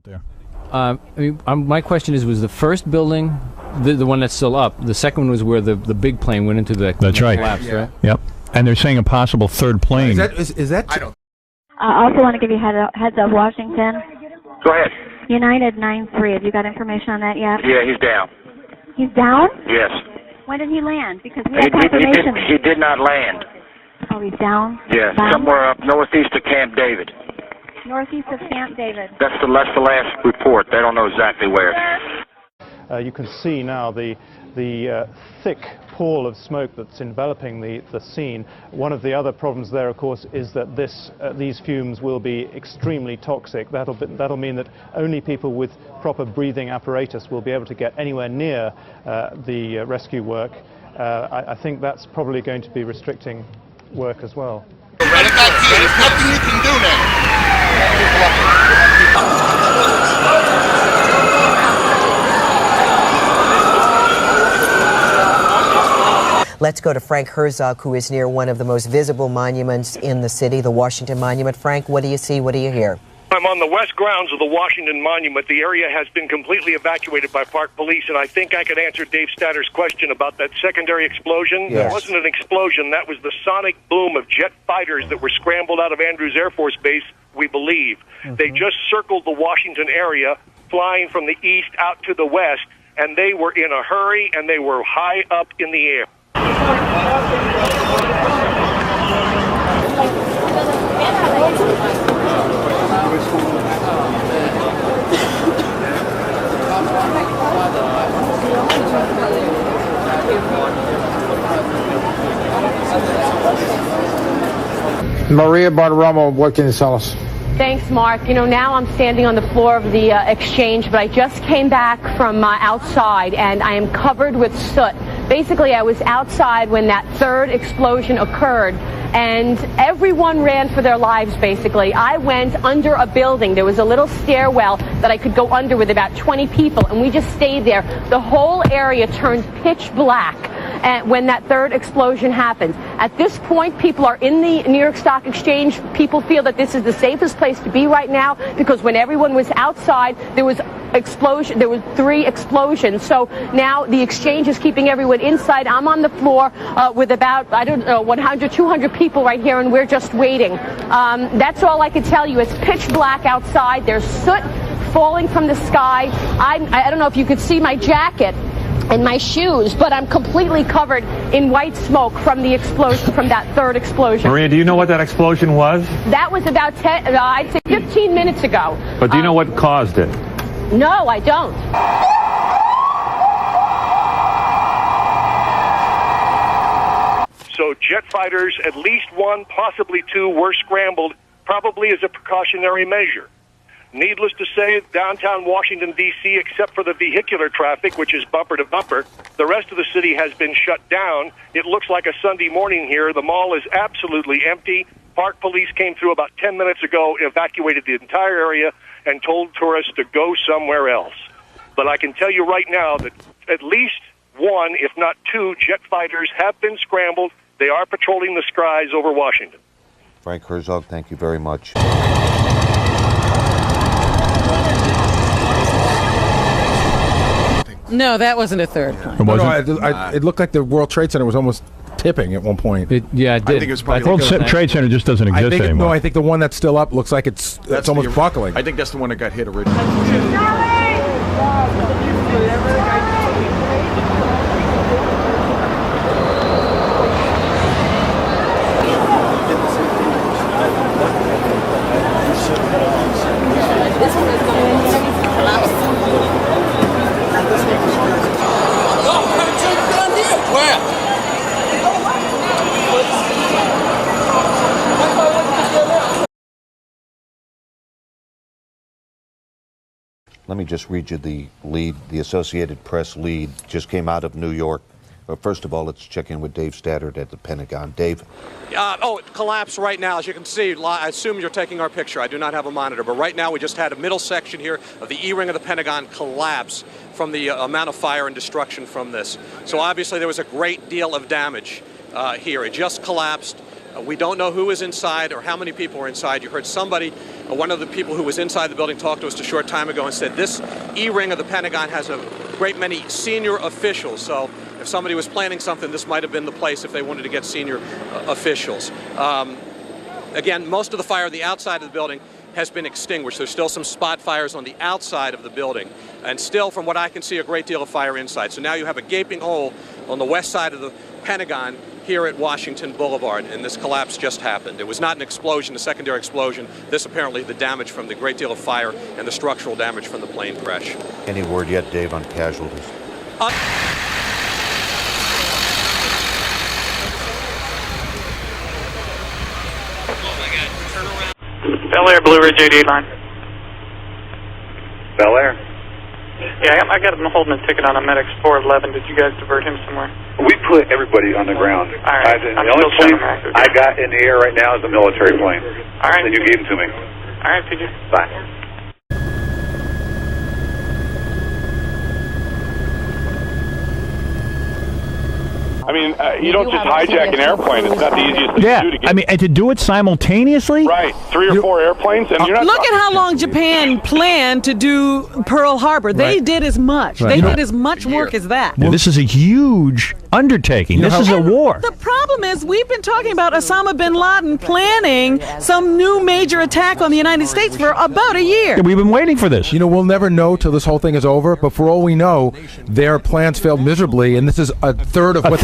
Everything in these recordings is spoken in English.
there. My question is, was the first building the one that's still up? The second one was where the big plane went into the That's right. collapse, right? Yep. And they're saying a possible third plane. Is that? I don't. I also want to give you heads up, Washington. Go ahead. United 9-3. Have you got information on that yet? Yeah, he's down. He's down? Yes. When did he land? Because we have confirmation. He did not land. Oh, he's down? Yeah, Down? somewhere up northeast of Camp David. Northeast of Camp David. That's the last report. They don't know exactly where. You can see now the thick pall of smoke that's enveloping the scene. One of the other problems there, of course, is that these fumes will be extremely toxic. That'll mean that only people with proper breathing apparatus will be able to get anywhere near the rescue work. I think that's probably going to be restricting work as well. Run it back here. There's nothing you can do now. Let's go to Frank Herzog, who is near one of the most visible monuments in the city, the Washington Monument. Frank, what do you see? What do you hear? I'm on the west grounds of the Washington Monument. The area has been completely evacuated by Park Police, and I think I could answer Dave Statter's question about that secondary explosion. Yes. It wasn't an explosion. That was the sonic boom of jet fighters that were scrambled out of Andrews Air Force Base, we believe. They just circled the Washington area, flying from the east out to the west, and they were in a hurry, and they were high up in the air. Maria Bartiromo, what can you tell us? Thanks, Mark. You know, now I'm standing on the floor of the exchange, but I just came back from outside, and I am covered with soot. Basically, I was outside when that third explosion occurred, and everyone ran for their lives, basically. I went under a building. There was a little stairwell that I could go under with about 20 people, and we just stayed there. The whole area turned pitch black when that third explosion happened. At this point, people are in the New York Stock Exchange. People feel that this is the safest place to be right now, because when everyone was outside, there was there were 3 explosions. So now the exchange is keeping everyone inside. I'm on the floor with about, 100, 200 people right here, and we're just waiting. That's all I can tell you. It's pitch black outside. There's soot falling from the sky. I don't know if you could see my jacket and my shoes, but I'm completely covered in white smoke from the explosion, from that third explosion. Maria, do you know what that explosion was? That was about I'd say 15 minutes ago. But do you know what caused it? No, I don't. So jet fighters, at least 1, possibly 2, were scrambled, probably as a precautionary measure. Needless to say, downtown Washington, D.C., except for the vehicular traffic, which is bumper to bumper, the rest of the city has been shut down. It looks like a Sunday morning here. The mall is absolutely empty. Park Police came through about 10 minutes ago, evacuated the entire area, and told tourists to go somewhere else. But I can tell you right now that at least 1, if not 2, jet fighters have been scrambled. They are patrolling the skies over Washington. Frank Herzog, thank you very much. No, that wasn't a third plane. It looked like the World Trade Center was almost tipping at one point. It did. I think it was probably World Trade Center just doesn't exist anymore. No, I think the one that's still up looks like it's almost buckling. I think that's the one that got hit originally. Let me just read you the lead. The Associated Press lead just came out of New York. But first of all, let's check in with Dave Statter at the Pentagon. Dave? It collapsed right now. As you can see, I assume you're taking our picture. I do not have a monitor. But right now, we just had a middle section here of the E-ring of the Pentagon collapse from the amount of fire and destruction from this. So obviously, there was a great deal of damage here. It just collapsed. We don't know who is inside or how many people are inside. You heard somebody, one of the people who was inside the building, talk to us a short time ago and said this E-ring of the Pentagon has a great many senior officials. So if somebody was planning something, this might have been the place if they wanted to get senior officials. Again, most of the fire on the outside of the building has been extinguished. There's still some spot fires on the outside of the building, and still, from what I can see, a great deal of fire inside. So now you have a gaping hole on the west side of the Pentagon here at Washington Boulevard, and this collapse just happened. It was not an explosion, a secondary explosion. This apparently the damage from the great deal of fire and the structural damage from the plane crash. Any word yet, Dave, on casualties? Bel Air, Blue Ridge 88 line. Bel Air? Yeah, I got him holding a ticket on a Medics 411. Did you guys divert him somewhere? We put everybody on the ground. All right. The only plane I got in the air right now is a military plane. All right. And you gave them to me. All right, PJ. Bye. I mean, you don't just hijack an airplane. It's not the easiest thing to do to get. I mean, and to do it simultaneously? Right. 3 or 4 airplanes, and you're not. Look at how long Japan planned to do Pearl Harbor. They did as much. They did as much work as that. Well, this is a huge undertaking. This is a war. The problem is we've been talking about Osama bin Laden planning some new major attack on the United States for about a year. Yeah, we've been waiting for this. You know, we'll never know till this whole thing is over, but for all we know, their plans failed miserably, and this is a third of what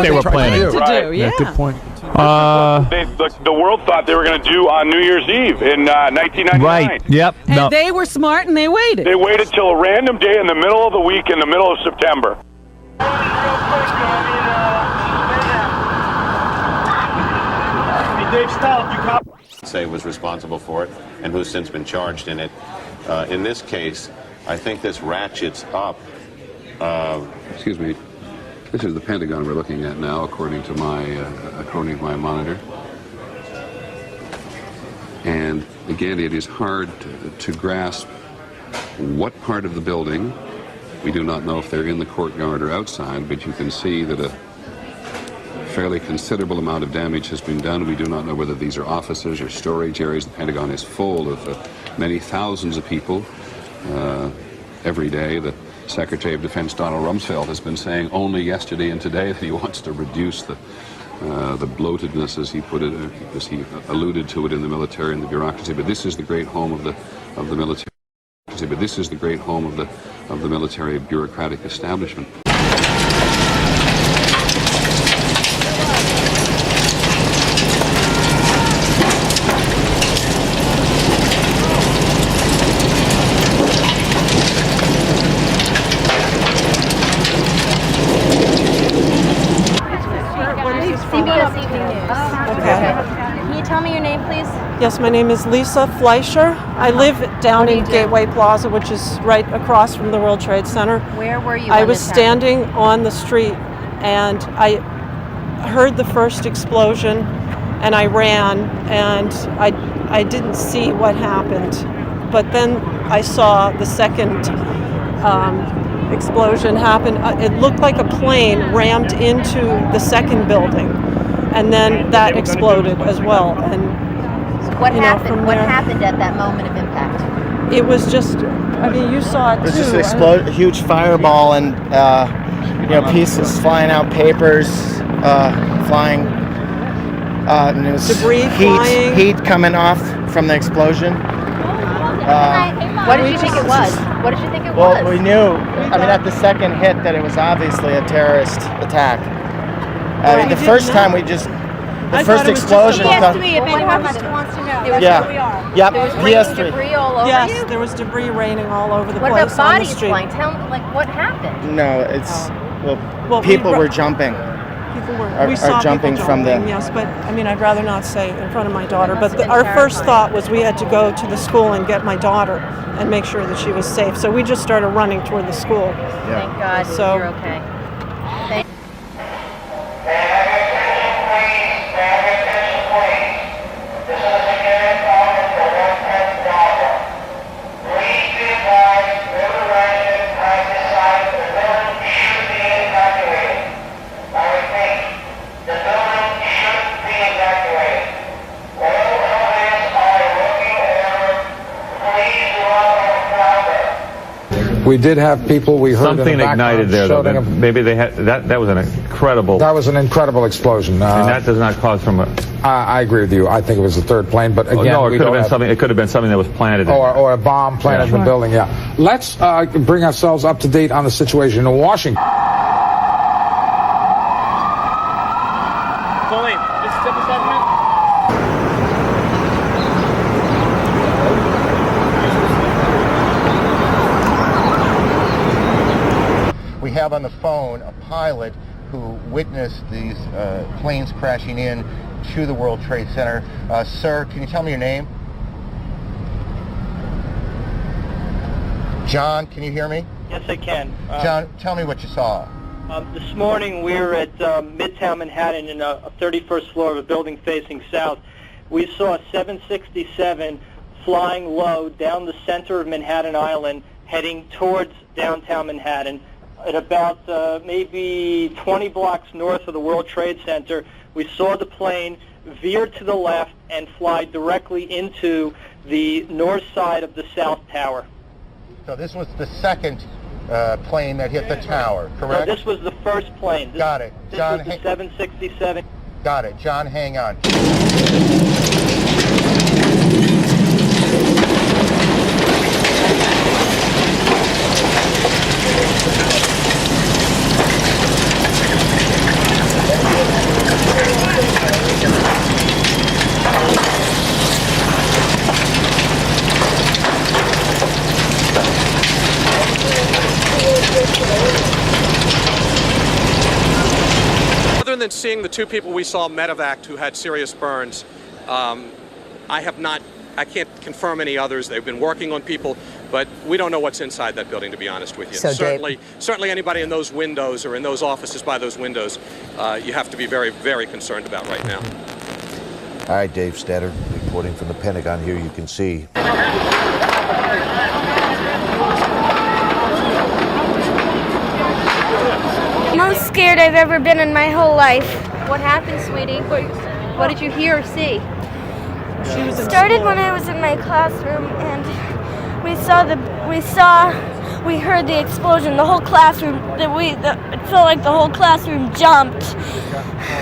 they were planning to do. Yeah, good point. The world thought they were going to do on New Year's Eve in 1999. Right. Yep. And they were smart and they waited. They waited till a random day in the middle of the week in the middle of September. Dave, stop. You cop. Say was responsible for it and who's since been charged in it. In this case, I think this ratchets up. Excuse me. This is the Pentagon we're looking at now, according to my monitor. And again, it is hard to grasp what part of the building. We do not know if they're in the courtyard or outside, but you can see that a fairly considerable amount of damage has been done. We do not know whether these are offices or storage areas. The Pentagon is full of many thousands of people every day. The Secretary of Defense Donald Rumsfeld has been saying only yesterday and today that he wants to reduce the bloatedness, as he put it, as he alluded to it in the military and the bureaucracy. But this is the great home of the military. But this is the great home of the military bureaucratic establishment. Can you tell me your name, please? Yes, my name is Lisa Fleischer. I live down in Gateway Plaza, which is right across from the World Trade Center. Where were you? I was standing on the street and I heard the first explosion and I ran and I didn't see what happened. But then I saw the second explosion happen. It looked like a plane rammed into the second building, and then that exploded as well. And so what happened? What happened at that moment of impact? It was just, I mean, you saw it too. It was just a huge fireball, and pieces flying out, papers flying. And it was debris flying. Heat coming off from the explosion. What did you think it was? What did you think it was? Well, we knew, at the second hit that it was obviously a terrorist attack. The first time we just, the first explosion. PS3, if anyone wants to know. Yep, PS3. Debris all over Yes, you? there was debris raining all over the what place about on the bodies street. flying? Tell me, what happened? No, it's, people were jumping. People were, are we saw jumping people from the... Yes, but I'd rather not say in front of my daughter. But our first thought was we had to go to the school and get my daughter and make sure that she was safe. So we just started running toward the school. Thank God you're okay. Thank The building should be evacuated. We did have people we heard Something in the ignited there, though. Maybe they had that was an incredible. That was an incredible explosion. And that does not cause from a. I agree with you. I think it was the third plane, but again, no, it could have been something. It could have been something that was planted. Or a bomb planted in the building. Yeah. Let's bring ourselves up to date on the situation in Washington. We have on the phone a pilot who witnessed these planes crashing in to the World Trade Center. Sir, can you tell me your name? John, can you hear me? Yes, I can. John, tell me what you saw. This morning we were at Midtown Manhattan in a 31st floor of a building facing south. We saw a 767 flying low down the center of Manhattan Island heading towards downtown Manhattan. At about maybe 20 blocks north of the World Trade Center, we saw the plane veer to the left and fly directly into the north side of the South Tower. So this was the second plane that hit the tower, correct? No, this was the first plane. Got it. John, this was the 767. Got it. John, hang on. Other than seeing the two people we saw medevac who had serious burns, I can't confirm any others. They've been working on people, but we don't know what's inside that building, to be honest with you. So certainly anybody in those windows or in those offices by those windows, you have to be very, very concerned about right now. All right, Dave Statter, reporting from the Pentagon. Here you can see. Most scared I've ever been in my whole life. What happened, sweetie? What did you hear or see? It started when I was in my classroom, and we heard the explosion. The whole classroom. It felt like the whole classroom jumped.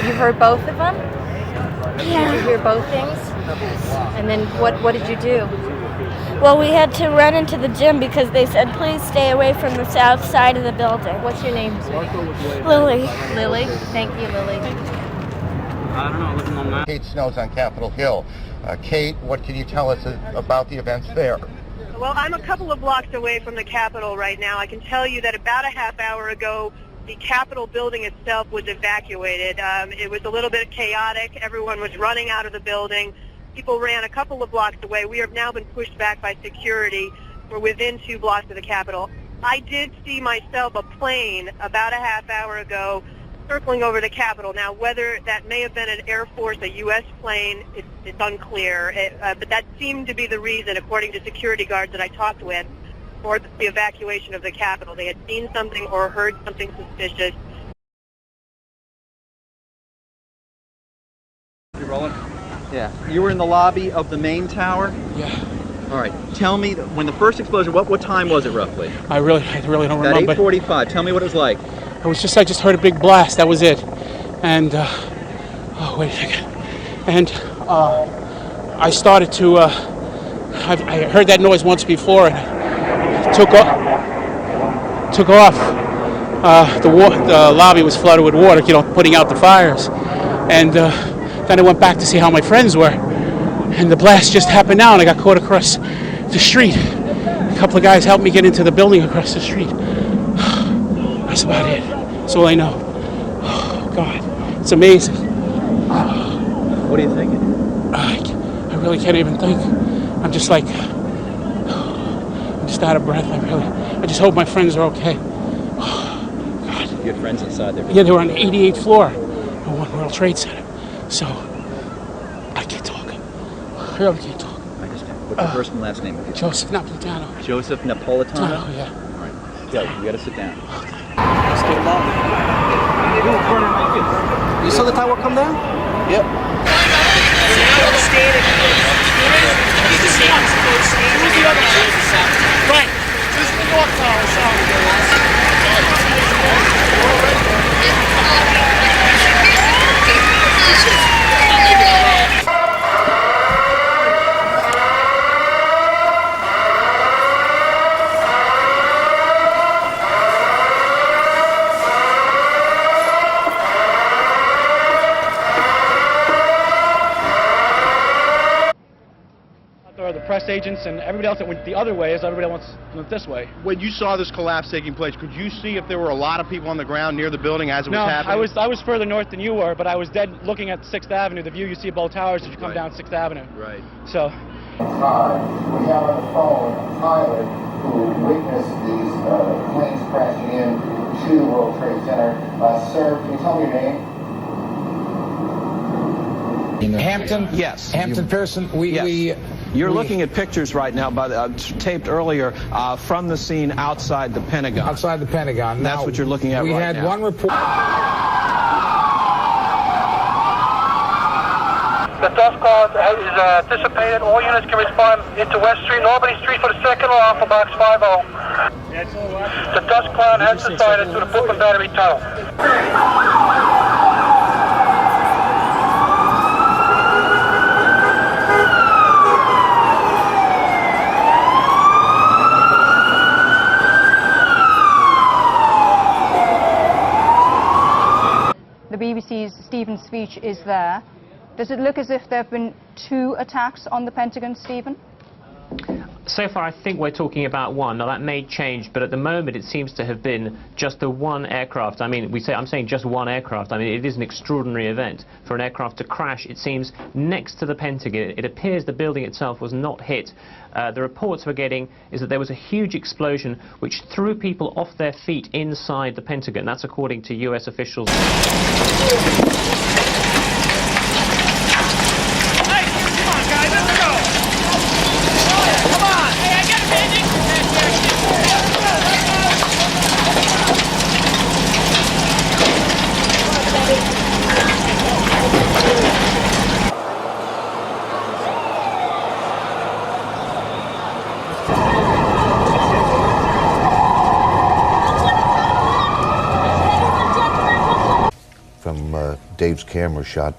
You heard both of them? Yeah. Did you hear both things? And then what did you do? Well, we had to run into the gym because they said, please stay away from the south side of the building. What's your name, sweetie? Lily. Lily? Thank you, Lily. I don't know, looking on that. Kate Snow's on Capitol Hill. Kate, what can you tell us about the events there? Well, I'm a couple of blocks away from the Capitol right now. I can tell you that about a half hour ago, the Capitol building itself was evacuated. It was a little bit chaotic. Everyone was running out of the building. People ran a couple of blocks away. We have now been pushed back by security. We're within 2 blocks of the Capitol. I did see myself a plane about a half hour ago circling over the Capitol. Now, whether that may have been an Air Force, a U.S. plane, it's unclear. But that seemed to be the reason, according to security guards that I talked with, for the evacuation of the Capitol. They had seen something or heard something suspicious. You rolling? Yeah. You were in the lobby of the main tower? Yeah. All right. Tell me, when the first explosion, what time was it roughly? I really don't remember. At 8:45. Tell me what it was like. I just heard a big blast. That was it. And oh, wait a second. And I started to. I heard that noise once before, and I took off. The lobby was flooded with water, putting out the fires. And then I went back to see how my friends were. And the blast just happened now, and I got caught across the street. A couple of guys helped me get into the building across the street. That's about it. That's all I know. Oh, God. It's amazing. What are you thinking? I really can't even think. I'm just like, I'm just out of breath. I just hope my friends are okay. God. You had friends inside there? Yeah, they were on the 88th floor of One World Trade Center. So, I can't talk. I really can't talk. What's your first and last name? Joseph Napolitano. Joseph Napolitano? Oh, yeah. All right. Go. You got to sit down. Let's get along. You saw the tower come down? Yep. Right. This is the North Tower. There are the press agents and everybody else that went the other way as everybody else went this way. When you saw this collapse taking place, could you see if there were a lot of people on the ground near the building as it was happening? No, I was further north than you were, but I was dead looking at 6th Avenue, the view you see of both towers as you come down 6th Avenue. Right. So. We have on the phone a pilot who witnessed these planes crashing in to the World Trade Center. Sir, can you tell me your name? Hampton? Yes. Hampton Pearson, You're looking at pictures right now, taped earlier from the scene outside the Pentagon. Outside the Pentagon. That's what you're looking at right now. We had one report. The dust cloud is dissipated. All units can respond into West Street, Albany Street for the second alarm for box 50. The dust cloud has subsided to the Brooklyn Battery Tunnel. The BBC's Stephen speech is there. Does it look as if there have been 2 attacks on the Pentagon, Stephen? So far, I think we're talking about one. Now, that may change, but at the moment, it seems to have been just the one aircraft. I mean, I'm saying just one aircraft. I mean, it is an extraordinary event for an aircraft to crash, it seems, next to the Pentagon. It appears the building itself was not hit. The reports we're getting is that there was a huge explosion which threw people off their feet inside the Pentagon. That's according to U.S. officials. From Dave's camera shot,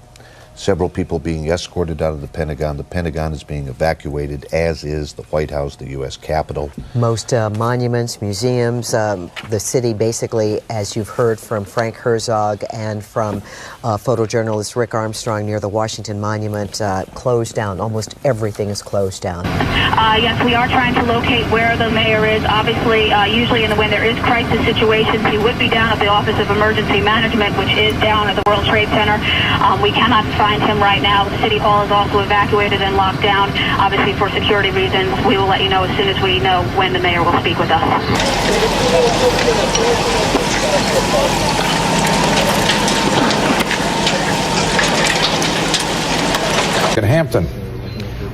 several people being escorted out of the Pentagon. The Pentagon is being evacuated, as is the White House, the U.S. Capitol. Most monuments, museums, the city basically, as you've heard from Frank Herzog and from photojournalist Rick Armstrong near the Washington Monument, closed down. Almost everything is closed down. Yes, we are trying to locate where the mayor is. Obviously, usually when there is crisis situations, he would be down at the Office of Emergency Management, which is down at the World Trade Center. We cannot find him right now. The City Hall is also evacuated and locked down, obviously for security reasons. We will let you know as soon as we know when the mayor will speak with us. In Hampton.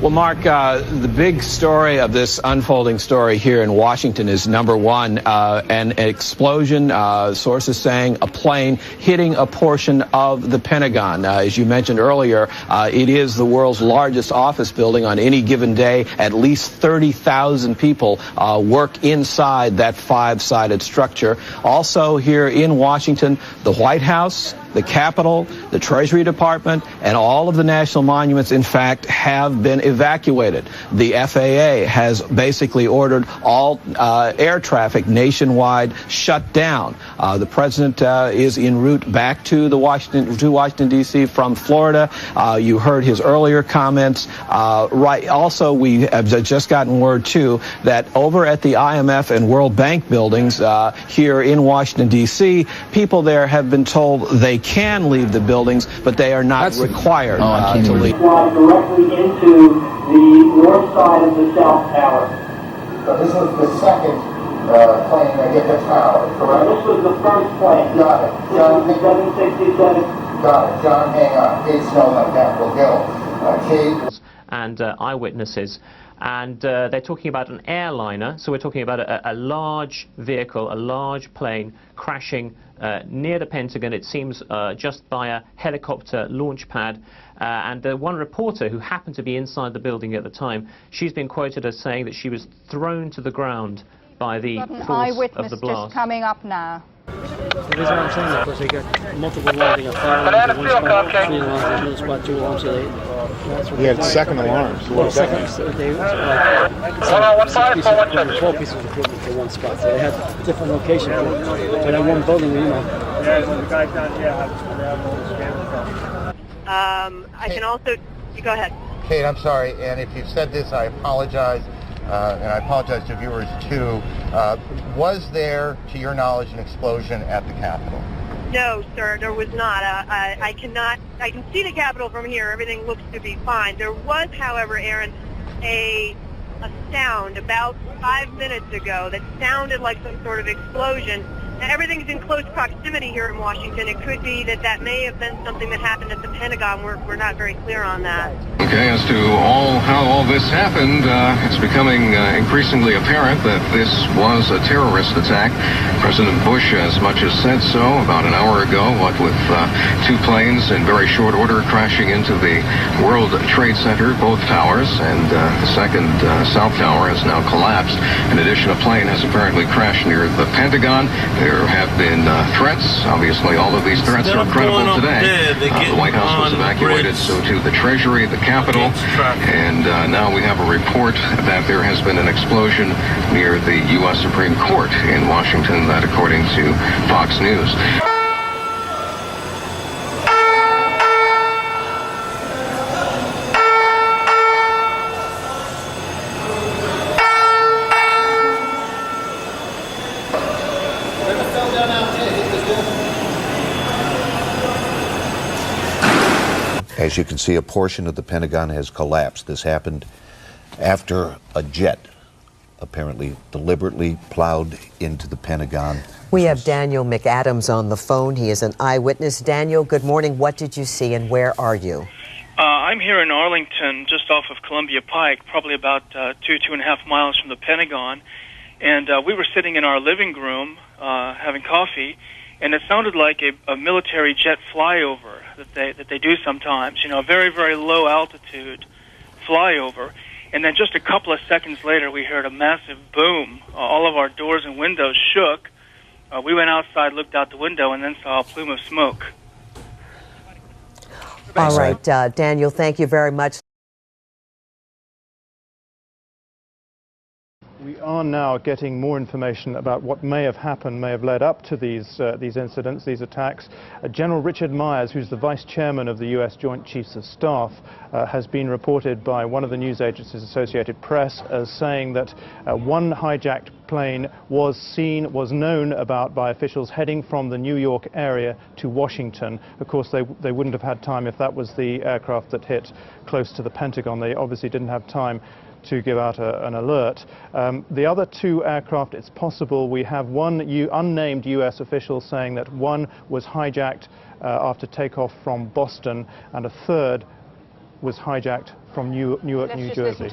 Well, Mark, the big story of this unfolding story here in Washington is, number one, an explosion, sources saying a plane hitting a portion of the Pentagon. As you mentioned earlier, it is the world's largest office building. On any given day, at least 30,000 people work inside that 5-sided structure. Also here in Washington, the White House, the Capitol, the Treasury Department, and all of the national monuments, in fact, have been evacuated. The FAA has basically ordered all air traffic nationwide shut down. The president is en route back to Washington, D.C. from Florida. You heard his earlier comments. Also, we have just gotten word, too, that over at the IMF and World Bank buildings here in Washington, D.C., people there have been told they can leave the buildings, but they are not required to leave. Directly into the north side of the South Tower. So this was the second plane that hit the tower, correct? This was the first plane. Got it. John, 767. Got it. John, hang on. Kate Snowden on Capitol Hill. Kate. And eyewitnesses. And they're talking about an airliner, so we're talking about a large vehicle, a large plane crashing near the Pentagon, it seems just by a helicopter launch pad. And one reporter who happened to be inside the building at the time, she's been quoted as saying that she was thrown to the ground by the force of the blast. Just coming up now. The reason why I'm saying that, because they got multiple alarms, they got fire alarms, one spot, 3 alarms, another spot, 2 alarms, so he had second alarms. Well, second, they 12 pieces of equipment for one spot, so they had different locations, but in one building, you know. I can also, you go ahead. Kate, I'm sorry, and if you've said this, I apologize, and I apologize to viewers too. Was there, to your knowledge, an explosion at the Capitol? No, sir, there was not. I can see the Capitol from here. Everything looks to be fine. There was, however, Aaron, a sound about 5 minutes ago that sounded like some sort of explosion. Now, everything's in close proximity here in Washington. It could be that may have been something that happened at the Pentagon. We're not very clear on that. Okay, as to how all this happened, it's becoming increasingly apparent that this was a terrorist attack. President Bush as much as said so about an hour ago, what with two planes in very short order crashing into the World Trade Center, both towers, and the second South Tower has now collapsed. In addition, a plane has apparently crashed near the Pentagon. There have been threats. Obviously, all of these threats are credible today. The White House was evacuated, so too the Treasury, the Capitol, and now we have a report that there has been an explosion near the U.S. Supreme Court in Washington, that according to Fox News. As you can see, a portion of the Pentagon has collapsed. This happened after a jet apparently deliberately plowed into the Pentagon. We have Daniel McAdams on the phone. He is an eyewitness. Daniel, good morning. What did you see and where are you? I'm here in Arlington, just off of Columbia Pike, probably about 2.5 miles from the Pentagon. And we were sitting in our living room having coffee, and it sounded like a military jet flyover that they do sometimes, you know, a very, very low altitude flyover. And then just a couple of seconds later, we heard a massive boom. All of our doors and windows shook. We went outside, looked out the window, and then saw a plume of smoke. All right, Daniel, thank you very much. We are now getting more information about what may have happened, may have led up to these incidents, these attacks. General Richard Myers, who's the Vice Chairman of the U.S. Joint Chiefs of Staff, has been reported by one of the news agencies, Associated Press, as saying that one hijacked plane was known about by officials heading from the New York area to Washington. Of course, they wouldn't have had time if that was the aircraft that hit close to the Pentagon. They obviously didn't have time to give out an alert. The other two aircraft, it's possible we have one unnamed U.S. official saying that one was hijacked after takeoff from Boston, and a third was hijacked from Newark, New Jersey.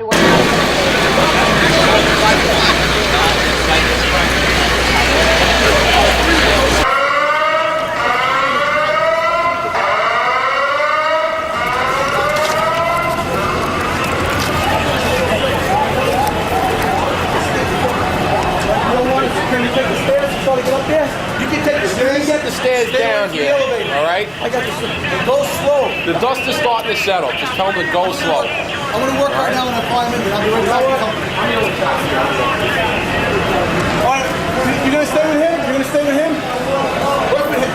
Stairs down here, all right? I got this. Go slow. The dust is starting to settle. Just tell them to go slow. I'm going to work right now in 5 minutes. I'll be right back. All right. You're going to stay with him? You're going to stay with him? Work with him.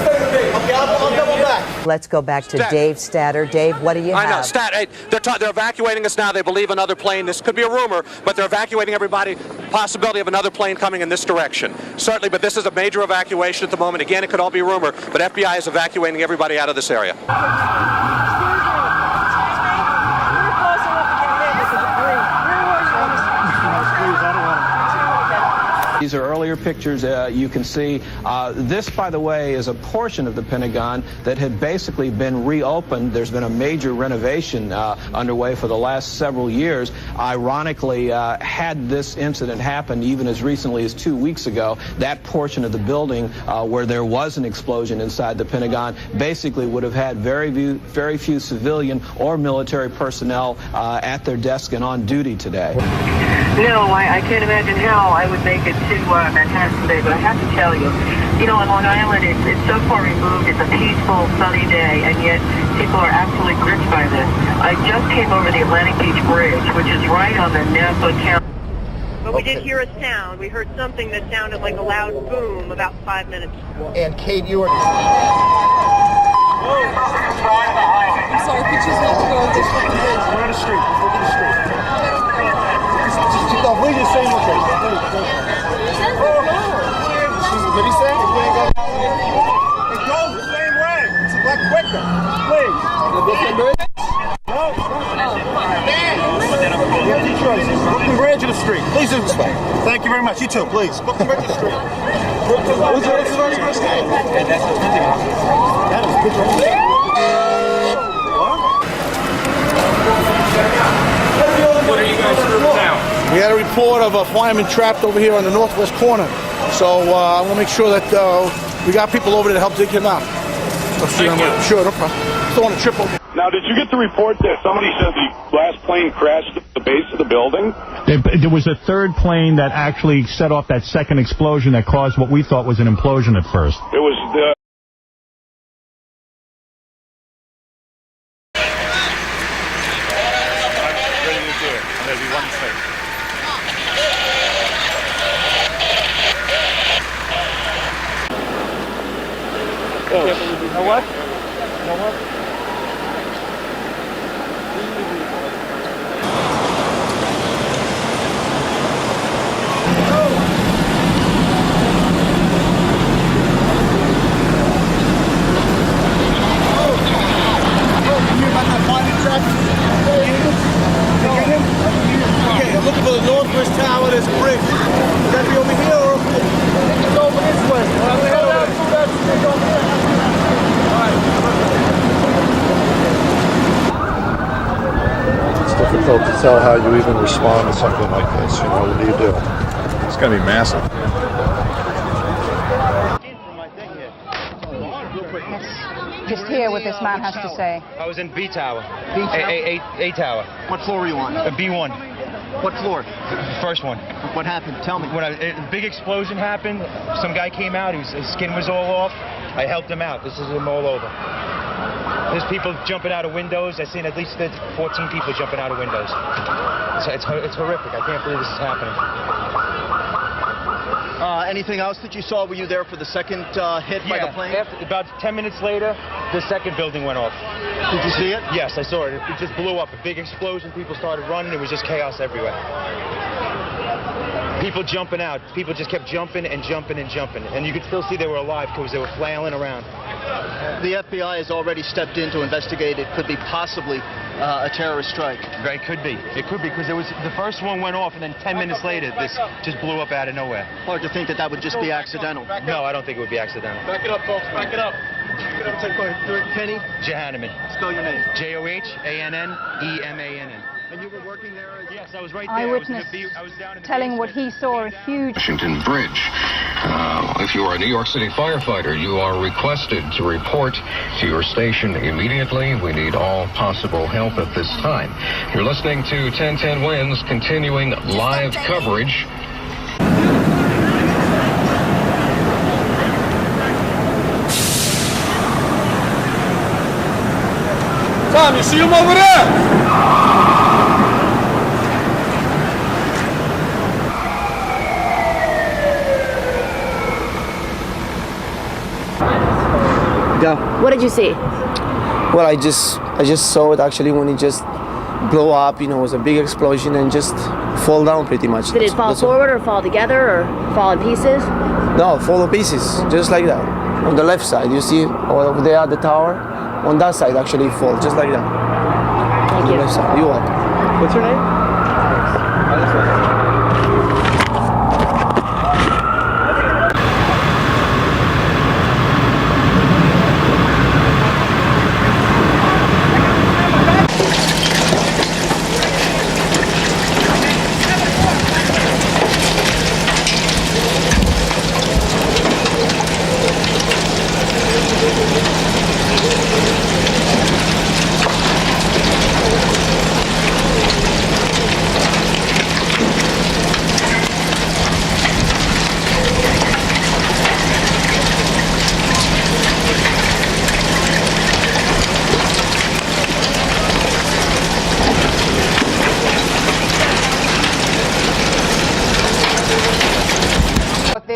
Stay with me. Okay, I'll double back. Let's go back to Dave Statter. Dave, what do you have? I know, Stat, hey, they're evacuating us now. They believe another plane. This could be a rumor, but they're evacuating everybody. Possibility of another plane coming in this direction. Certainly, but this is a major evacuation at the moment. Again, it could all be rumor, but FBI is evacuating everybody out of this area. These are earlier pictures you can see. This, by the way, is a portion of the Pentagon that had basically been reopened. There's been a major renovation underway for the last several years. Ironically, had this incident happened even as recently as 2 weeks ago, that portion of the building where there was an explosion inside the Pentagon basically would have had very few civilian or military personnel at their desk and on duty today. No, I can't imagine how I would make it to Manhattan today, but I have to tell you, you know, on Long Island, it's so far removed. It's a peaceful, sunny day, and yet people are absolutely gripped by this. I just came over the Atlantic Beach Bridge, which is right on the Nassau County. But we did hear a sound. We heard something that sounded like a loud boom about 5 minutes ago. And Kate, you were... I'm sorry, could you not go on this fucking bridge? We're on the street. Look at the street. No, please just say okay. Did he say? It goes the same way. It's a lot quicker. Please. No. You have two choices. Brooklyn Bridge or the street. Please do this way. Thank you very much. You too, please. Brooklyn Bridge or the street. What's the first name? That's the Pentagon. That is a picture of me. What are you guys doing now? We had a report of a fireman trapped over here on the northwest corner. So I want to make sure that we got people over there to help dig him out. Sure, no problem. Don't want to trip over. Now, did you get the report that somebody said the last plane crashed at the base of the building? There was a third plane that actually set off that second explosion that caused what we thought was an implosion at first. It was the... You know what? You know what? Okay, I'm looking for the northwest tower. There's a bridge. Is that be over here or it's over this way? It's difficult to tell how you even respond to something like this. You know, what do you do? It's going to be massive. Just hear what this man has to say. I was in B tower. A tower. What floor were you on? B1. What floor? First one. What happened? Tell me. When a big explosion happened, some guy came out. His skin was all off. I helped him out. This is him all over. There's people jumping out of windows. I've seen at least 14 people jumping out of windows. It's horrific. I can't believe this is happening. Anything else that you saw? Were you there for the second hit by the plane? About 10 minutes later, the second building went off. Did you see it? Yes, I saw it. It just blew up. A big explosion. People started running. It was just chaos everywhere. People jumping out. People just kept jumping and jumping and jumping. And you could still see they were alive because they were flailing around. The FBI has already stepped in to investigate. It could be possibly a terrorist strike. It could be. It could be because there was the first one went off and then 10 minutes later this just blew up out of nowhere. Hard to think that that would just be accidental. No, I don't think it would be accidental. Back it up, folks. Back it up. Kenny? Johanneman. Spell your name. Johannemann. And you were working there? Yes, I was right there. Eyewitness I was down in the telling what he saw, a huge... Washington Bridge. If you are a New York City firefighter, you are requested to report to your station immediately. We need all possible help at this time. You're listening to 1010 Wins, continuing live coverage. Tom, you see him over there? Go. What did you see? Well, I just saw it actually when it just blew up. You know, it was a big explosion and just fall down pretty much. Did it fall forward or fall together or fall in pieces? No, fall in pieces, just like that. On the left side, you see over there at the tower. On that side, actually, it fall just like that. Thank you. On the left side. You're welcome. What's your name?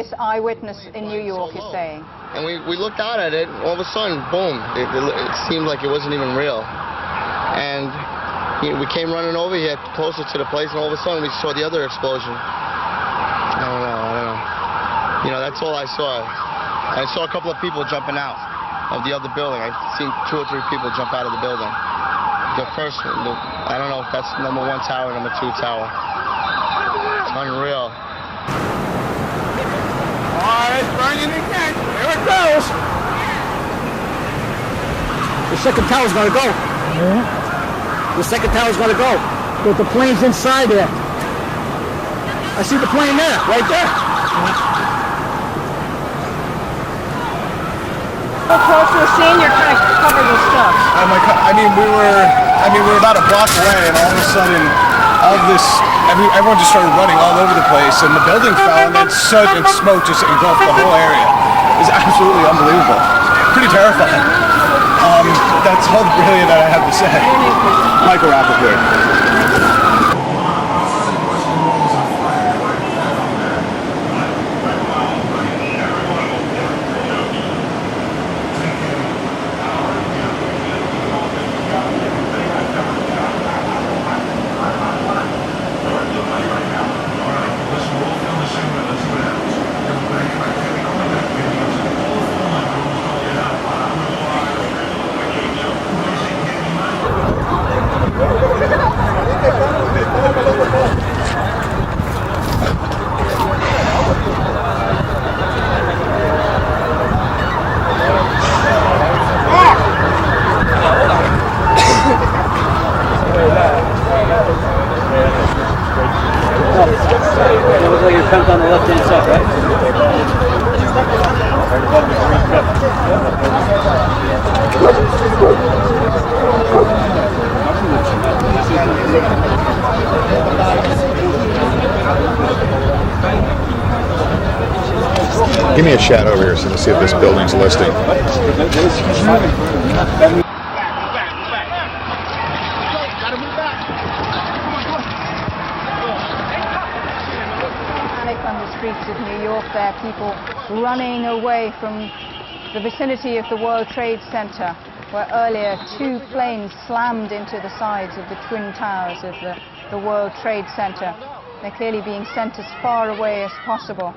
this eyewitness in New York is saying. And we looked out at it, all of a sudden, boom, it seemed like it wasn't even real. And we came running over here closer to the place, and all of a sudden we saw the other explosion. I don't know. You know, that's all I saw. I saw a couple of people jumping out of the other building. I seen 2 or 3 people jump out of the building. The first, I don't know if that's number 1 tower, number 2 tower. It's unreal. All right, burning again. Here it goes. The second tower's gonna go. The second tower's gonna go. But the plane's inside there. I see the plane there, right there. How close to the scene? You're kind of covered with stuff. We were about a block away, and all of a sudden, everyone just started running all over the place, and the building fell, and then soot and smoke just engulfed the whole area. It's absolutely unbelievable. Pretty terrifying. That's all really that I have to say. Michael Rappaport. On the left-hand side, right? Give me a shot over here so to see if this building's listing. On the streets of New York, there are people running away from the vicinity of the World Trade Center, where earlier 2 planes slammed into the sides of the Twin Towers of the World Trade Center. They're clearly being sent as far away as possible.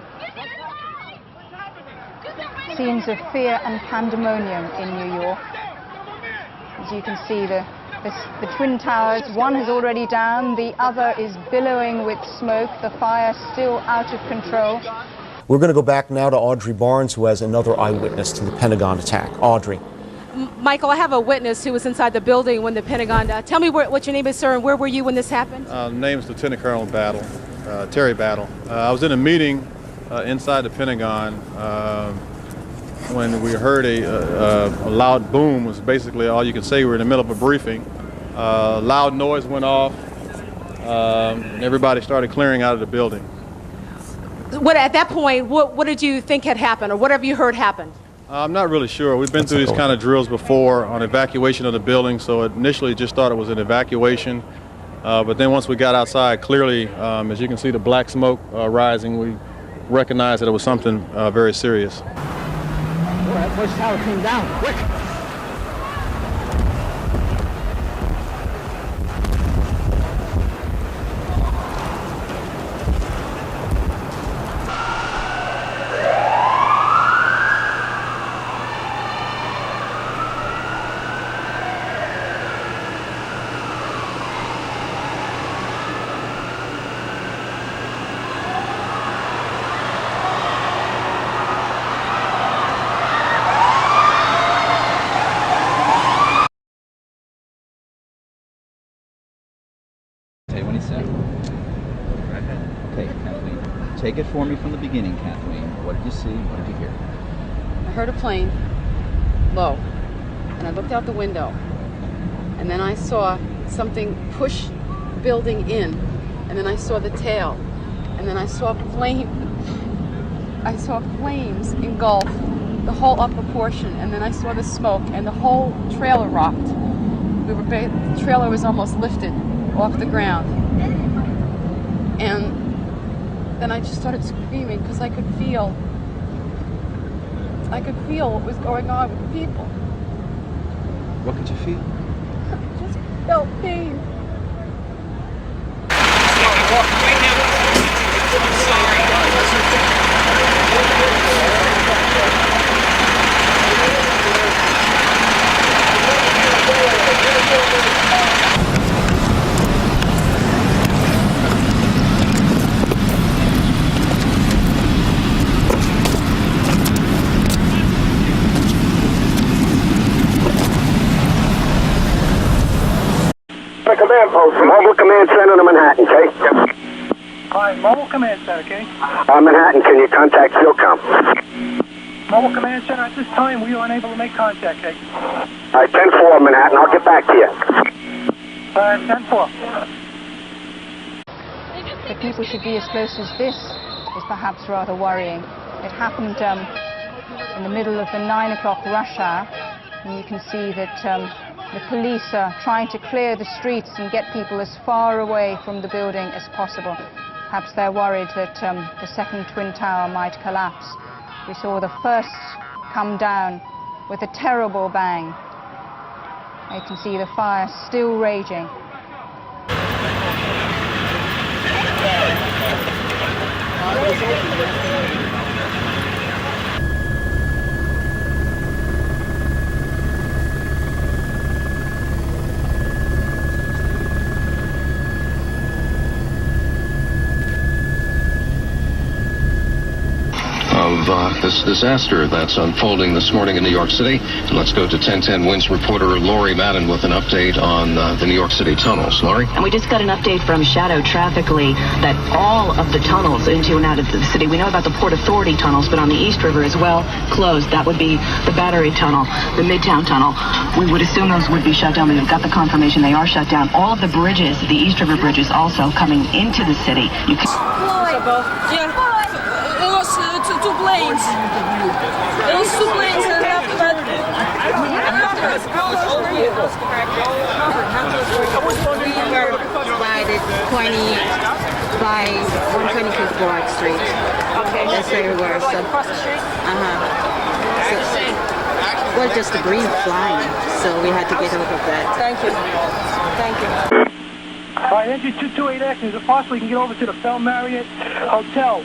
Scenes of fear and pandemonium in New York. As you can see, the Twin Towers, one is already down, the other is billowing with smoke, the fire still out of control. We're going to go back now to Audrey Barnes, who has another eyewitness to the Pentagon attack. Audrey. Michael, I have a witness who was inside the building when the Pentagon... tell me what your name is, sir, and where were you when this happened? Name's Lieutenant Colonel Terry Battle. I was in a meeting inside the Pentagon when we heard a loud boom. Was basically all you could say. We were in the middle of a briefing. Loud noise went off. And everybody started clearing out of the building. At that point, what did you think had happened, or what have you heard happened? I'm not really sure. We've been through these kind of drills before on evacuation of the building, so initially just thought it was an evacuation. But then once we got outside, clearly, as you can see the black smoke rising, we recognized that it was something very serious. That first tower came down, quick! Take it for me from the beginning, Kathleen. What did you see? What did you hear? I heard a plane, low, and I looked out the window, and then I saw something push the building in, and then I saw the tail, and then I saw flames engulf the whole upper portion, and then I saw the smoke, and the whole trailer rocked. The trailer was almost lifted off the ground, and then I just started screaming because I could feel what was going on with the people. What could you feel? I just felt pain. Command post from Mobile Command Center to Manhattan, okay? Hi, Mobile Command Center, okay? Manhattan, can you contact SILCOM? Mobile Command Center, at this time, we are unable to make contact, okay? All right, 10-4, Manhattan. I'll get back to you. 10-4. That people should be as close as this is perhaps rather worrying. It happened in the middle of the 9 o'clock rush hour, and you can see that the police are trying to clear the streets and get people as far away from the building as possible. Perhaps they're worried that the second Twin Tower might collapse. We saw the first come down with a terrible bang. You can see the fire still raging. Of this disaster that's unfolding this morning in New York City. Let's go to 1010 Winds reporter Lori Madden with an update on the New York City tunnels. Lori? And we just got an update from Shadow Traffic Lee that all of the tunnels into and out of the city, we know about the Port Authority tunnels, but on the East River as well, closed. That would be the Battery Tunnel, the Midtown Tunnel. We would assume those would be shut down. We've got the confirmation they are shut down. All of the bridges, the East River bridges also coming into the city. You can... Yeah. It was two planes. It was two planes, and after that, we were by the 125th Broad Street. Okay. That's where we were. So, across the street? Well, just debris flying, so we had to get out of that. Thank you. Thank you. All right, entry 228X, is it possible you can get over to the Bell Marriott Hotel?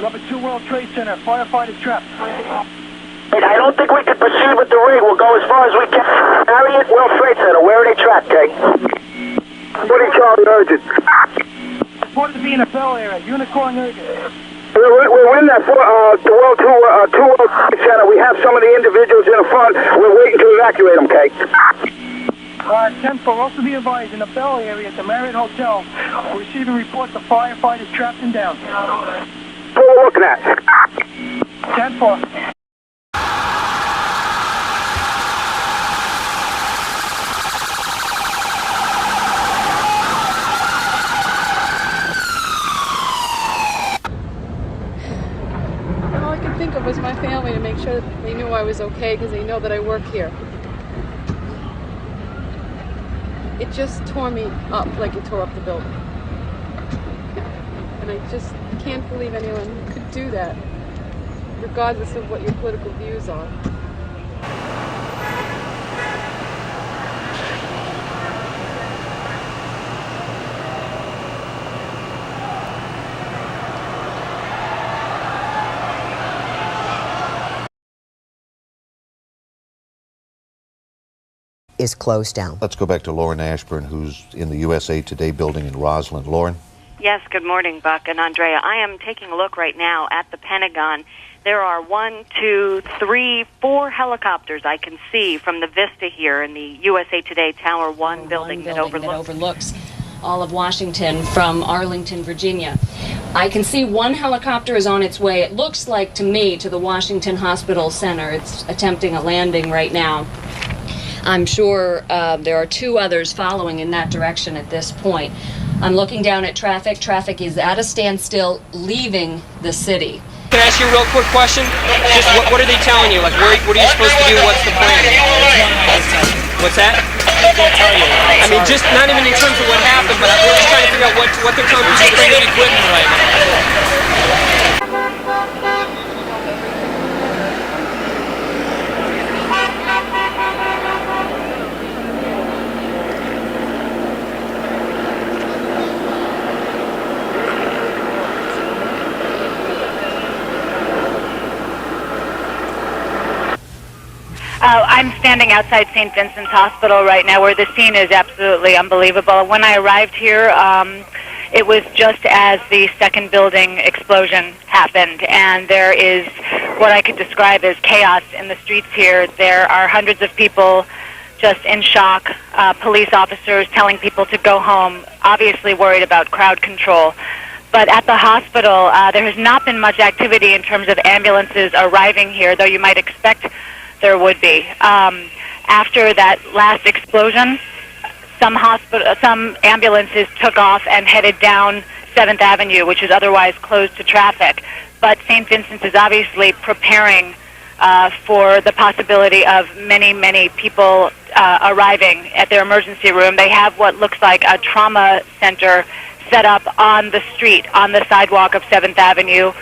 Number 2 World Trade Center, firefighters trapped. I don't think we can proceed with the rig. We'll go as far as we can. Marriott World Trade Center, where are they trapped, Kay? What are Charlie urgent? Reported to be in the Bell area, Unicorn urgent. We're in that the World 2 World Trade Center. We have some of the individuals in the front. We're waiting to evacuate them, Kay. 10-4, also be advised, in the Bell area at the Marriott Hotel, we're receiving reports of firefighters trapped and down. What we're looking at? 10-4. All I could think of was my family, to make sure that they knew I was okay, because they know that I work here. It just tore me up like it tore up the building. And I just can't believe anyone could do that, regardless of what your political views are. Is closed down. Let's go back to Lauren Ashburn, who's in the USA Today building in Roslyn. Lauren? Yes, good morning, Buck and Andrea. I am taking a look right now at the Pentagon. There are 1, 2, 3, 4 helicopters I can see from the vista here in the USA Today Tower 1 building that overlooks all of Washington from Arlington, Virginia. I can see one helicopter is on its way, it looks like to me, to the Washington Hospital Center. It's attempting a landing right now. I'm sure there are 2 others following in that direction at this point. I'm looking down at traffic. Traffic is at a standstill leaving the city. Can I ask you a real quick question? Just what are they telling you? Like, what are you supposed to do? What's the plan? What's that? I mean, just not even in terms of what happened, but we're just trying to figure out what they're telling you. Just bring in equipment right now. I'm standing outside St. Vincent's Hospital right now, where the scene is absolutely unbelievable. When I arrived here, it was just as the second building explosion happened, and there is what I could describe as chaos in the streets here. There are hundreds of people just in shock, police officers telling people to go home, obviously worried about crowd control. But at the hospital, there has not been much activity in terms of ambulances arriving here, though you might expect there would be. After that last explosion, some ambulances took off and headed down 7th Avenue, which is otherwise closed to traffic. But St. Vincent's is obviously preparing for the possibility of many, many people arriving at their emergency room. They have what looks like a trauma center set up on the street, on the sidewalk of 7th Avenue.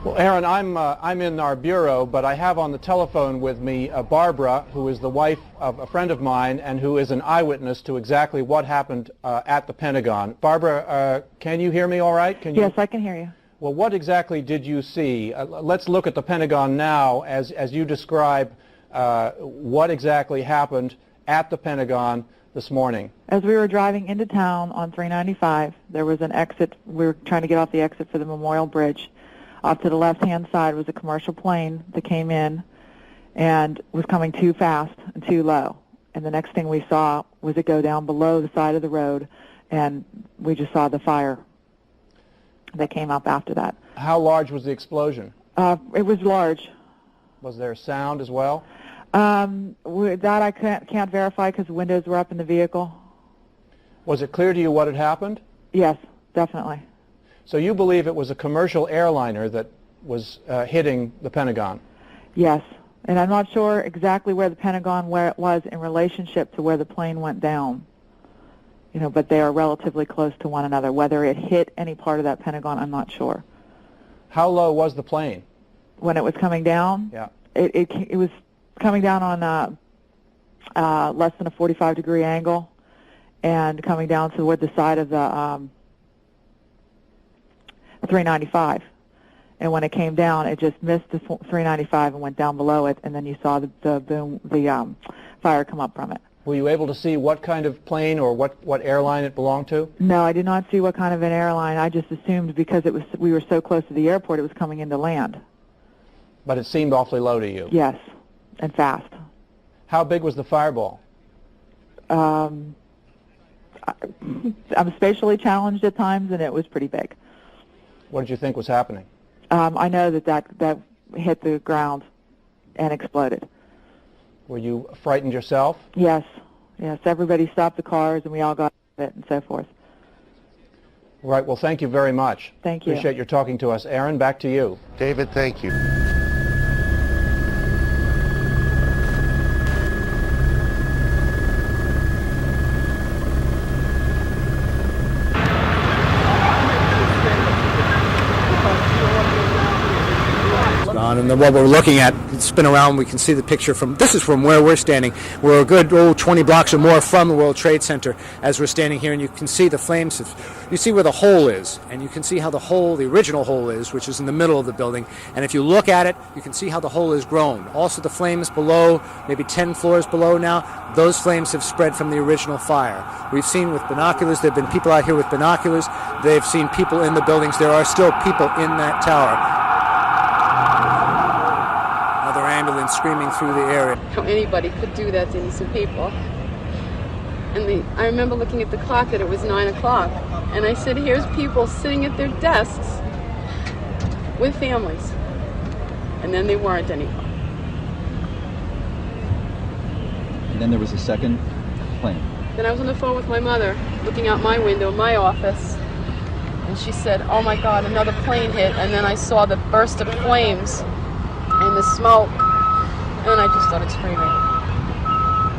Well, Aaron, I'm in our bureau, but I have on the telephone with me Barbara, who is the wife of a friend of mine and who is an eyewitness to exactly what happened at the Pentagon. Barbara, can you hear me all right? Yes, I can hear you. Well, what exactly did you see? Let's look at the Pentagon now as you describe what exactly happened at the Pentagon this morning. As we were driving into town on 395, there was an exit. We were trying to get off the exit for the Memorial Bridge. Off to the left-hand side was a commercial plane that came in and was coming too fast and too low. And the next thing we saw was it go down below the side of the road, and we just saw the fire that came up after that. How large was the explosion? It was large. Was there sound as well? That I can't verify because the windows were up in the vehicle. Was it clear to you what had happened? Yes, definitely. So you believe it was a commercial airliner that was hitting the Pentagon? Yes, and I'm not sure exactly where the Pentagon was in relationship to where the plane went down. You know, but they are relatively close to one another. Whether it hit any part of that Pentagon, I'm not sure. How low was the plane? When it was coming down? Yeah. It was coming down on less than a 45-degree angle and coming down toward the side of the 395, and when it came down, it just missed the 395 and went down below it, and then you saw the fire come up from it. Were you able to see what kind of plane or what airline it belonged to? No, I did not see what kind of an airline. I just assumed because we were so close to the airport, it was coming into land. But it seemed awfully low to you. Yes, and fast. How big was the fireball? I'm spatially challenged at times, and it was pretty big. What did you think was happening? I know that hit the ground and exploded. Were you frightened yourself? Yes. Yes. Everybody stopped the cars, and we all got out of it and so forth. Right. Well, thank you very much. Thank you. Appreciate your talking to us. Aaron, back to you. David, thank you. And then what we're looking at, spin around, we can see the picture this is from where we're standing. We're a good 20 blocks or more from the World Trade Center as we're standing here, and you can see the flames. You see where the hole is, and you can see how the original hole is, which is in the middle of the building. And if you look at it, you can see how the hole has grown. Also the flames below, maybe 10 floors below now, those flames have spread from the original fire. We've seen with binoculars, there have been people out here with binoculars. They've seen people in the buildings. There are still people in that tower. Ambulance screaming through the area. How anybody could do that to innocent people. And I remember looking at the clock that it was 9 o'clock, and I said, here's people sitting at their desks with families. And then they weren't anymore. And then there was a second plane. Then I was on the phone with my mother, looking out my window, my office, and she said, oh my God, another plane hit, and then I saw the burst of flames and the smoke, and I just started screaming.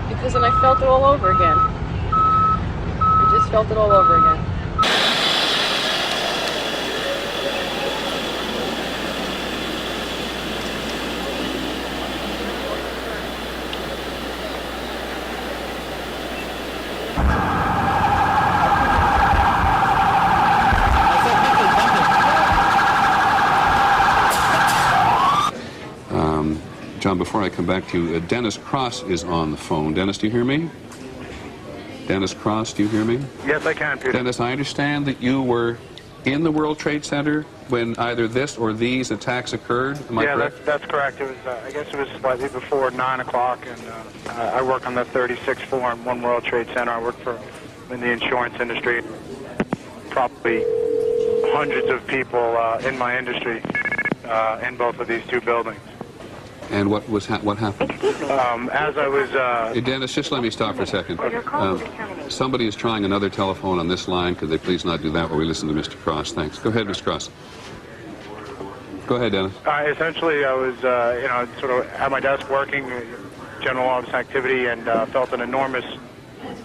Because then I felt it all over again. I just felt it all over again. John, before I come back to you, Dennis Cross is on the phone. Dennis, do you hear me? Dennis Cross, do you hear me? Yes, I can, Peter. Dennis, I understand that you were in the World Trade Center when either this or these attacks occurred. Am I correct? That's correct. It was, I guess it was slightly before 9 o'clock, and I work on the 36th floor in One World Trade Center. I work in the insurance industry. Probably hundreds of people in my industry in both of these two buildings. And what happened? As I was... Hey, Dennis, just let me stop for a second. Somebody is trying another telephone on this line. Could they please not do that while we listen to Mr. Cross? Thanks. Go ahead, Mr. Cross. Go ahead, Dennis. Essentially, I was, sort of at my desk working, general office activity, and felt an enormous...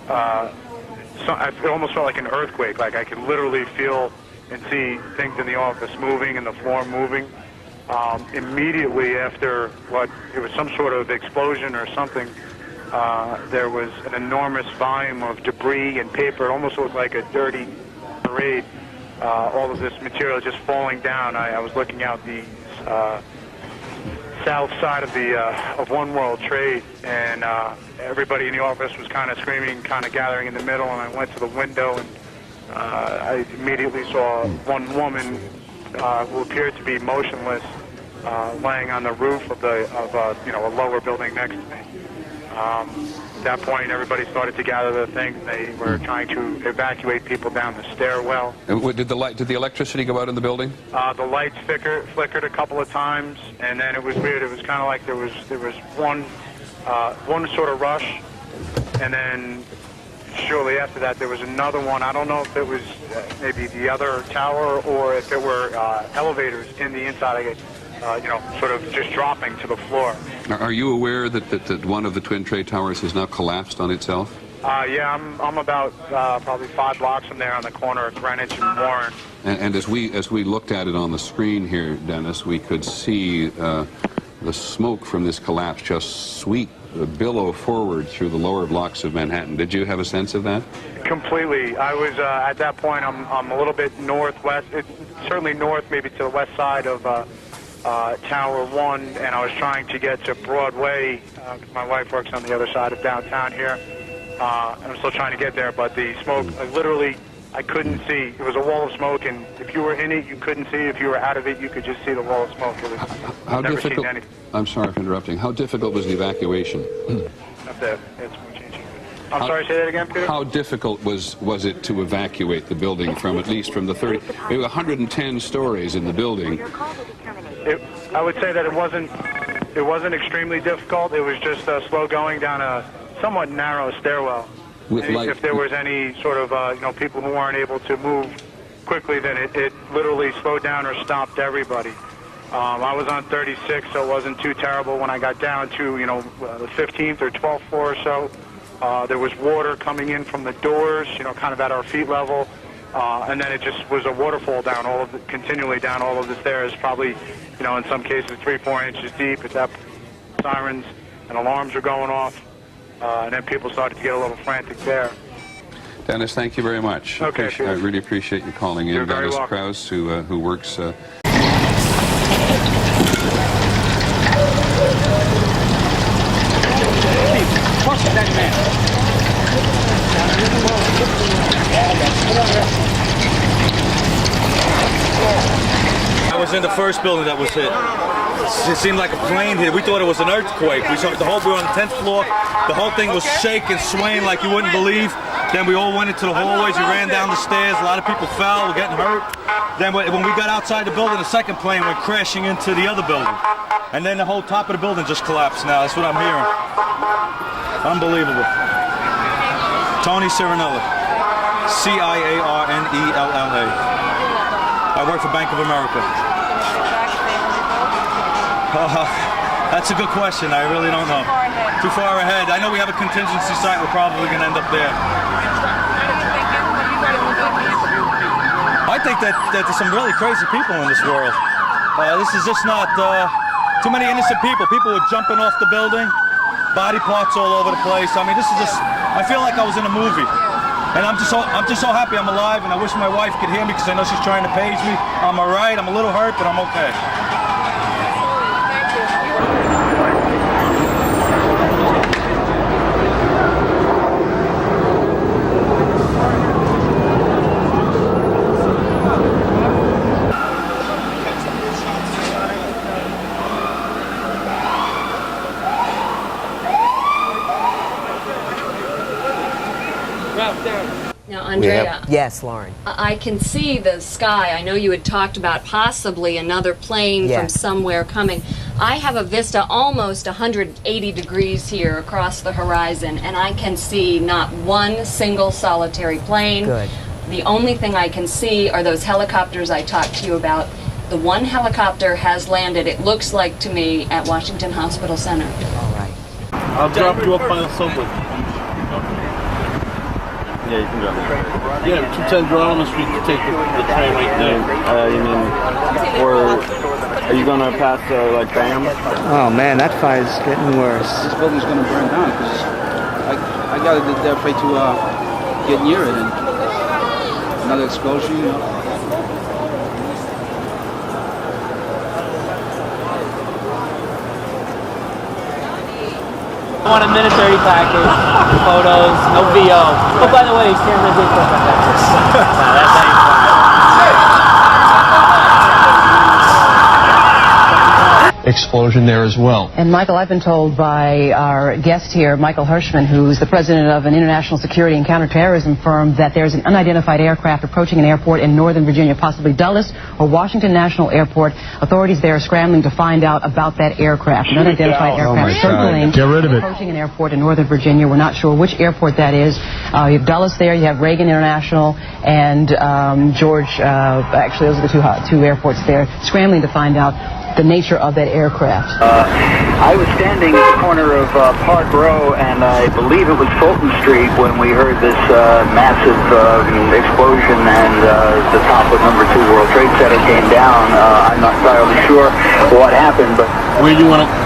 it almost felt like an earthquake. Like I could literally feel and see things in the office moving and the floor moving. Immediately after it was some sort of explosion or something, there was an enormous volume of debris and paper. It almost looked like a dirty parade. All of this material just falling down. I was looking out the south side of One World Trade, and everybody in the office was kind of screaming, kind of gathering in the middle, and I went to the window, and I immediately saw one woman who appeared to be motionless, laying on the roof of a lower building next to me. At that point, everybody started to gather their things. They were trying to evacuate people down the stairwell. Did the electricity go out in the building? The lights flickered a couple of times, and then it was weird. It was kind of like there was one sort of rush, and then shortly after that, there was another one. I don't know if it was maybe the other tower or if there were elevators in the inside, sort of just dropping to the floor. Are you aware that one of the Twin Trade Towers has now collapsed on itself? Yeah, I'm about probably 5 blocks from there on the corner of Greenwich and Warren. And as we looked at it on the screen here, Dennis, we could see the smoke from this collapse just sweep, billow forward through the lower blocks of Manhattan. Did you have a sense of that? Completely. I was at that point. I'm a little bit northwest. Certainly north, maybe to the west side of Tower 1, and I was trying to get to Broadway. My wife works on the other side of downtown here. And I'm still trying to get there, but the smoke, I couldn't see. It was a wall of smoke, and if you were in it, you couldn't see. If you were out of it, you could just see the wall of smoke. It was, how never difficult? seen anything. I'm sorry for interrupting. How difficult was the evacuation? I'm sorry, say that again, Peter? How difficult was it to evacuate the building from at least from the 110 stories in the building? I would say that it wasn't extremely difficult. It was just slow going down a somewhat narrow stairwell. If there was any sort of people who weren't able to move quickly, then it literally slowed down or stopped everybody. I was on 36, so it wasn't too terrible. When I got down to the 15th or 12th floor or so, there was water coming in from the doors, kind of at our feet level, and then it just was a waterfall down continually down all of the stairs, probably in some cases 3-4 inches deep. At that, sirens and alarms were going off. And then people started to get a little frantic there. Dennis, thank you very much. Okay, I really appreciate you calling in. You're very Dennis welcome. Krause, who works... I was in the first building that was hit. It seemed like a plane hit. We thought it was an earthquake. We were on the 10th floor. The whole thing was shaking, swaying like you wouldn't believe. Then we all went into the hallways. We ran down the stairs. A lot of people fell, were getting hurt. Then when we got outside the building, the second plane went crashing into the other building. And then the whole top of the building just collapsed now. That's what I'm hearing. Unbelievable. Tony Cirinella. C-I-A-R-N-E-L-L-A. I work for Bank of America. That's a good question. I really don't know. Too far ahead. I know we have a contingency site. We're probably going to end up there. I think that there's some really crazy people in this world. This is just not too many innocent people. People were jumping off the building, body parts all over the place. I mean, this is just. I feel like I was in a movie. And I'm just so happy I'm alive, and I wish my wife could hear me because I know she's trying to page me. I'm all right. I'm a little hurt, but I'm okay. Andrea. Yes, Lauren. I can see the sky. I know you had talked about possibly another plane from somewhere coming. I have a vista almost 180 degrees here across the horizon, and I can see not one single solitary plane. Good. The only thing I can see are those helicopters I talked to you about. The one helicopter has landed, it looks like to me, at Washington Hospital Center. All right. I'll drop you up on the subway. Yeah, you can drop me. Yeah, 210 Geronimus, we can take the train right there. You mean, or are you going to pass, like, BAM? Oh, man, that fire's getting worse. This building's going to burn down because I got it there afraid to get near it. And another explosion, you know. 1 minute 30 package, photos, no VO. Oh, by the way, these cameras did clip on Texas. That's how you explosion there as well. And Michael, I've been told by our guest here, Michael Hirschman, who's the president of an international security and counterterrorism firm, that there's an unidentified aircraft approaching an airport in Northern Virginia, possibly Dulles or Washington National Airport. Authorities there are scrambling to find out about that aircraft. An unidentified aircraft circling, approaching an airport in Northern Virginia. We're not sure which airport that is. You have Dulles there, you have Reagan International, and George, actually those are the two airports there, scrambling to find out the nature of that aircraft. I was standing at the corner of Park Row, and I believe it was Fulton Street when we heard this massive explosion, and the top of number 2 World Trade Center came down. I'm not entirely sure what happened, but... Where do you want to...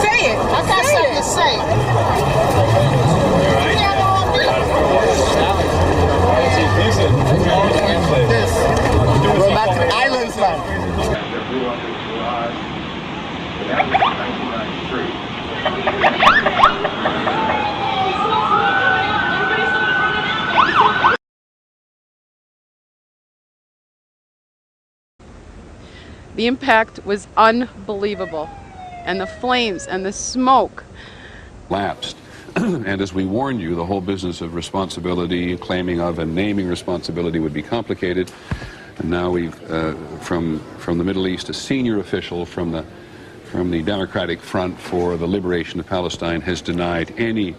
Say it. I got something to say. We're back to the islands now. The impact was unbelievable. And the flames and the smoke. Lapsed. And as we warned you, the whole business of responsibility, claiming of and naming responsibility would be complicated. And now we've, from the Middle East, a senior official from the Democratic Front for the Liberation of Palestine has denied any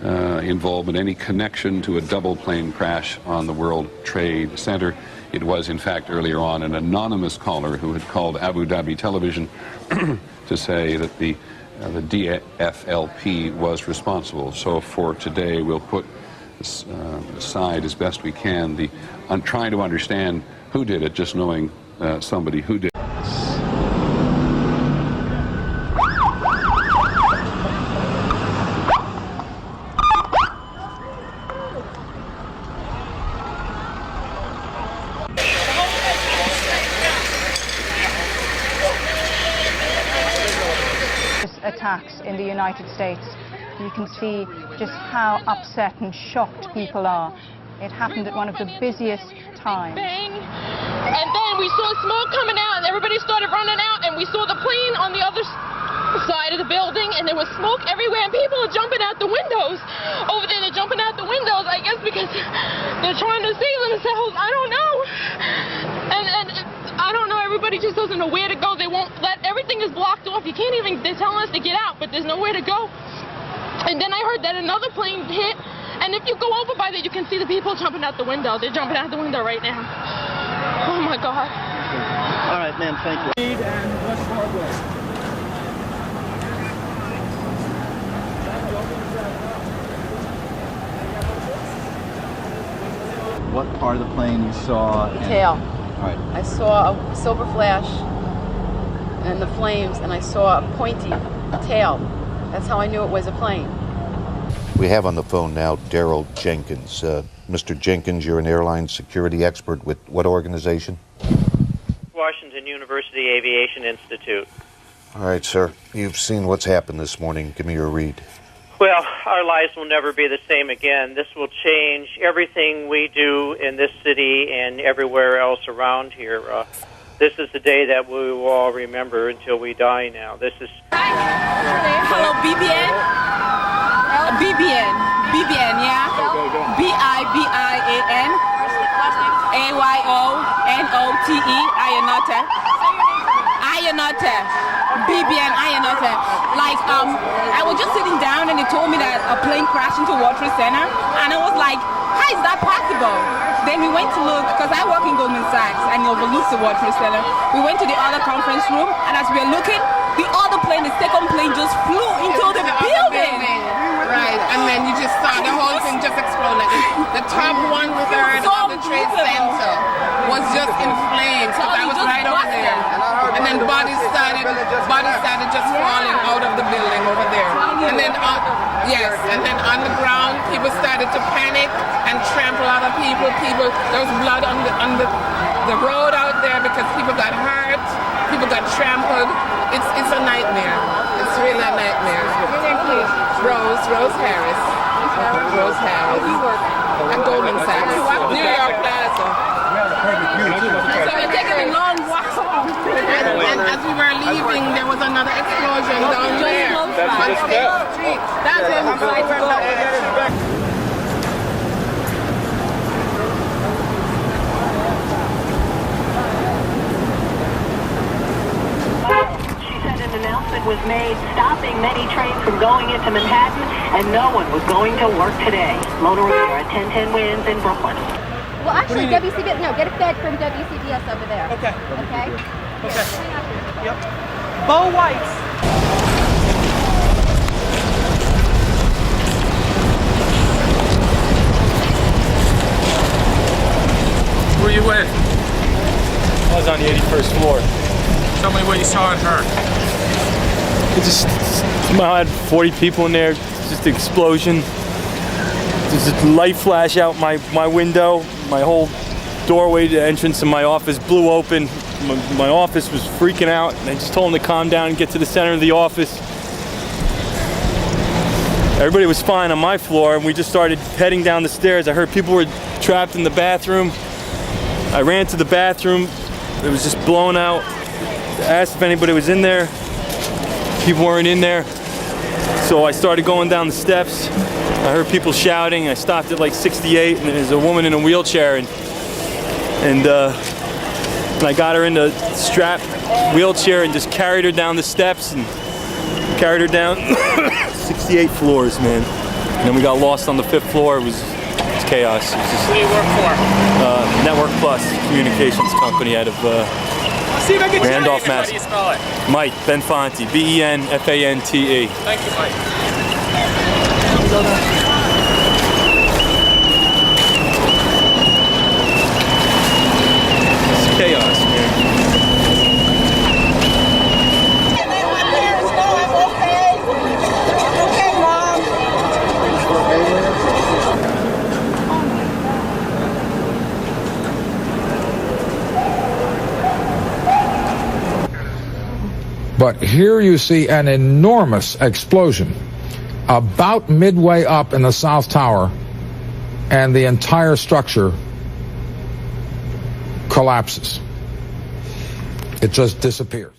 involvement, any connection to a double plane crash on the World Trade Center. It was, in fact, earlier on an anonymous caller who had called Abu Dhabi Television to say that the DFLP was responsible. So for today, we'll put aside as best we can trying to understand who did it, just knowing somebody who did. Attacks in the United States. You can see just how upset and shocked people are. It happened at one of the busiest times. Bang! And then we saw smoke coming out, and everybody started running out, and we saw the plane on the other side of the building, and there was smoke everywhere, and people are jumping out the windows. Over there, they're jumping out the windows, I guess, because they're trying to save themselves. I don't know. And I don't know, everybody just doesn't know where to go. They won't let, everything is blocked off. You can't even, they're telling us to get out, but there's nowhere to go. And then I heard that another plane hit, and if you go over by there, you can see the people jumping out the window. They're jumping out the window right now. Oh my God. All right, ma'am, thank you. What part of the plane you saw? The tail. All right. I saw a silver flash and the flames, and I saw a pointy tail. That's how I knew it was a plane. We have on the phone now Daryl Jenkins. Mr. Jenkins, you're an airline security expert with what organization? Washington University Aviation Institute. All right, sir. You've seen what's happened this morning. Give me your read. Well, our lives will never be the same again. This will change everything we do in this city and everywhere else around here. This is the day that we will all remember until we die now. This is... Hello, BBN? BBN, yeah? BIBIAN AYONOTE Ayanota. BBN Ayanota. Like, I was just sitting down and they told me that a plane crashed into World Trade Center, and I was like, how is that possible? Then we went to look, because I work in Goldman Sachs and overlook the World Trade Center. We went to the other conference room, and as we were looking, the other plane, the second plane, just flew into the building. Right, and then you just saw the whole thing just explode. Like the top 1/3 of the Trade Center was just in flames, because I was right over there. And then bodies started just falling out of the building over there. And then, yes, and then on the ground, people started to panic and trample other people. There was blood on the road out there because people got hurt, people got trampled. It's a nightmare. It's really a nightmare. Rose Harris. Rose Harris. At Goldman Sachs. New York Plaza. So we're taking a long walk home. And as we were leaving, there was another explosion down there. That's the street. That's where we tried to go. An announcement was made stopping many trains from going into Manhattan, and no one was going to work today. Mona Rivera at 1010 Winds in Brooklyn. Well, actually, WCBS, no, get a fed from WCBS over there. Okay. Okay? Okay. Yep. Bo Whites. Where you with? I was on the 81st floor. Tell me what you saw and heard. I had 40 people in there, just an explosion. There's a light flash out my window. My whole doorway to the entrance of my office blew open. My office was freaking out, and I just told them to calm down and get to the center of the office. Everybody was fine on my floor, and we just started heading down the stairs. I heard people were trapped in the bathroom. I ran to the bathroom. It was just blown out. I asked if anybody was in there. People weren't in there. So I started going down the steps. I heard people shouting. I stopped at like 68, and there's a woman in a wheelchair, and I got her in the strap wheelchair and just carried her down the steps and carried her down 68 floors, man. And then we got lost on the 5th floor. It was chaos. It was just, what do you work for? Network Plus communications company out of See if I can Randolph, Mass. How do you spell it? Mike Benfanti, Benfante. Thank you, Mike. It's chaos, man. Okay, Mom. But here you see an enormous explosion about midway up in the South Tower, and the entire structure collapses. It just disappears.